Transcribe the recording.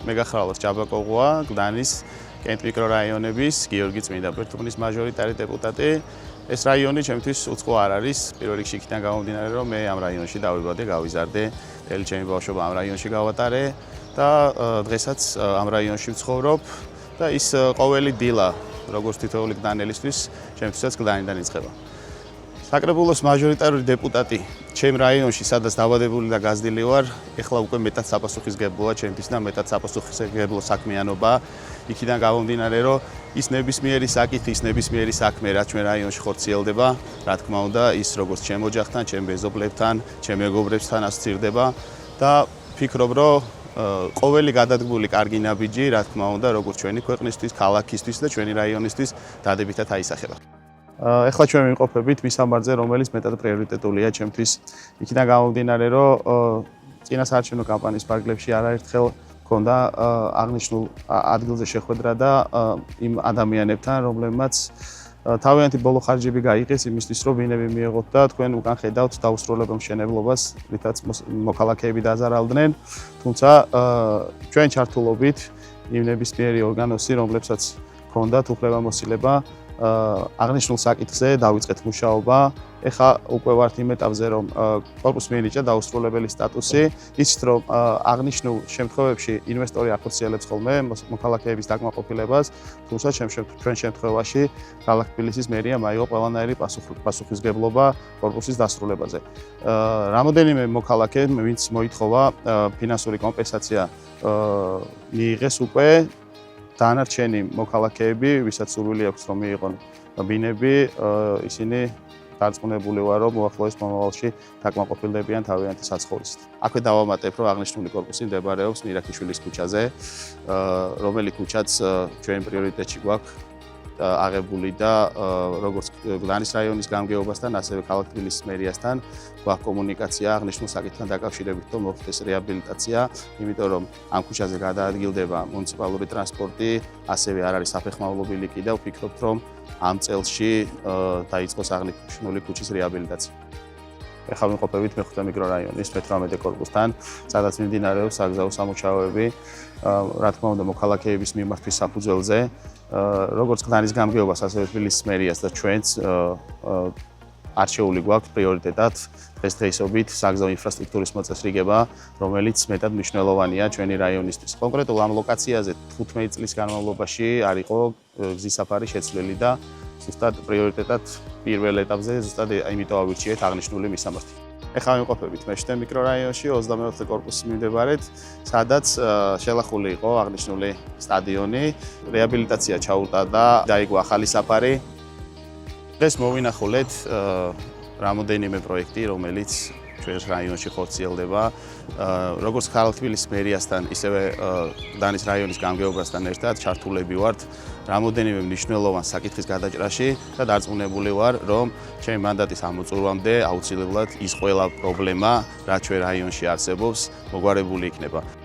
მეგახრავალოს ჭაბაკოღუა, გლანის კენტ მიკრორაიონების გიორგი წმინდა ბერთუბნის მაჟორიტარი დეპუტატი. ეს რაიონი ჩემთვის უცხო არ არის. პირველ რიგში იქიდან გამომდინარე, რომ მე ამ რაიონში დავიბადე, გავიზარდე, მთელი ჩემი ბავშვობა ამ რაიონში გავატარე და დღესაც ამ რაიონში ვცხოვრობ და ის ყოველი დილა, როგორც თითოეული გლანელისთვის, ჩემთვისაც გლანიდან იწყება. საკრებულოს მაჟორიტარული დეპუტატი ჩემ რაიონში, სადაც დაბადებული და გაზრდილი ვარ, ეხლა უკვე მეტად საპასუხისმგებლოა ჩემთვის და მეტად საპასუხისმგებლო საქმიანობა. იქიდან გამომდინარე, რომ ის ნებისმიერი საკითხი, ის ნებისმიერი საქმე, რაც ჩვენ რაიონში ხორციელდება, რა თქმა უნდა, ის როგორც ჩემ ოჯახთან, ჩემ მეზობლებთან, ჩემ მეგობრებთან ასოცირდება და ფიქრობ, რომ ყოველი გადადგმული კარგი ნაბიჯი, რა თქმა უნდა, როგორც ჩვენი ქვეყნისთვის, ქალაქისთვის და ჩვენი რაიონისთვის დადებითად აისახება. ეხლა ჩვენ ვიმყოფებით მის სამბარძე, რომელიც მეტად პრიორიტეტულია ჩემთვის. იქიდან გამომდინარე, რომ წინასაარჩევნო კამპანიის ფარგლებში არაერთხელ მქონდა აღნიშნულ ადგილზე შეხვედრა და იმ ადამიანებთან, რომლებმაც თავიანთი ბოლო ხარჯები გაიღეს იმისთვის, რომ ბინები მიეღოთ და თქვენ უკან ხედავთ დაუსრულებელ მშენებლობას, რითაც მოქალაქეები დაზარალდნენ. თუმცა ჩვენ ჩართულობით იმ ნებისმიერი ორგანოსი, რომლებსაც ჰქონდათ უფლებამოსილება აღნიშნულ საკითხზე დავიწყეთ მუშაობა. ეხლა უკვე ვართ იმ ეტაპზე, რომ კორპუსს მიენიჭა დაუსრულებელი სტატუსი. იცით, რომ აღნიშნულ შემთხვევებში ინვესტორი ახორციელებს ხოლმე მოქალაქეების დაკმაყოფილებას, თუმცა ჩვენ შემთხვევაში ქალაქ თბილისის მერიამ აიღო ყველანაირი პასუხისმგებლობა კორპუსის დასრულებაზე. რამოდენიმე მოქალაქე, ვინც მოითხოვა ფინანსური კომპენსაცია მიიღეს უკვე დანარჩენი მოქალაქეები, ვისაც სურვილი აქვს რომ მიიღონ ბინები, ისინი დარწმუნებული ვარ, რომ უახლოეს მომავალში დაკმაყოფილდებიან თავიანთი საცხოვრისით. აქვე დავამატებ, რომ აღნიშნული კორპუსი მდებარეობს მირაქიშვილის ქუჩაზე, რომელი ქუჩაც ჩვენ პრიორიტეტში გვაქვს აღებული და როგორც გლანის რაიონის გამგეობასთან, ასევე ქალაქ თბილისის მერიასთან გვაქვს კომუნიკაცია აღნიშნულ საკითხთან დაკავშირებით, რომ მოხდეს რეაბილიტაცია, იმიტომ რომ ამ ქუჩაზე გადაადგილდება მუნიციპალური ტრანსპორტი, ასევე არ არის საფეხმავლო ბილიკი და ვფიქრობთ, რომ ამ წელში დაიწყოს აღნიშნული ქუჩის რეაბილიტაცია. ეხლა ვიმყოფებით მეხუთე მიკრორაიონის 18 კორპუსთან, სადაც მიმდინარეობს საგზაო სამუშაოები, რა თქმა უნდა, მოქალაქეების მიმართვის საფუძველზე, როგორც გლანის გამგეობას, ასევე თბილისის მერიას და ჩვენც არჩეული გვაქვს პრიორიტეტად დღესდღეობით საგზაო ინფრასტრუქტურის მოწესრიგება, რომელიც მეტად მნიშვნელოვანია ჩვენი რაიონისთვის. კონკრეტულ ამ ლოკაციაზე 15 წლის განმავლობაში არ იყო გზის საფარი შეცვლილი და ზუსტად პრიორიტეტად პირველ ეტაპზე ზუსტად იმიტომ ავირჩიეთ აღნიშნული მისამართი. ეხლა ვიმყოფებით მე-7 მიკრორაიონში 24 კორპუსის მიმდებარედ, სადაც შელახული იყო აღნიშნული სტადიონი, რეაბილიტაცია ჩაუტა და დაიგო ახალი საფარი. დღეს მოვინახულეთ რამოდენიმე პროექტი, რომელიც ჩვენს რაიონში ხორციელდება, როგორც ქალაქ თბილისის მერიასთან, ისევე გლანის რაიონის გამგეობასთან ერთად ჩართულები ვართ რამოდენიმე მნიშვნელოვან საკითხის გადაჭრაში და დარწმუნებული ვარ, რომ ჩემი მანდატის ამოწურვამდე აუცილებლად ის ყველა პრობლემა, რაც ჩვენ რაიონში არსებობს, მოგვარებული იქნება.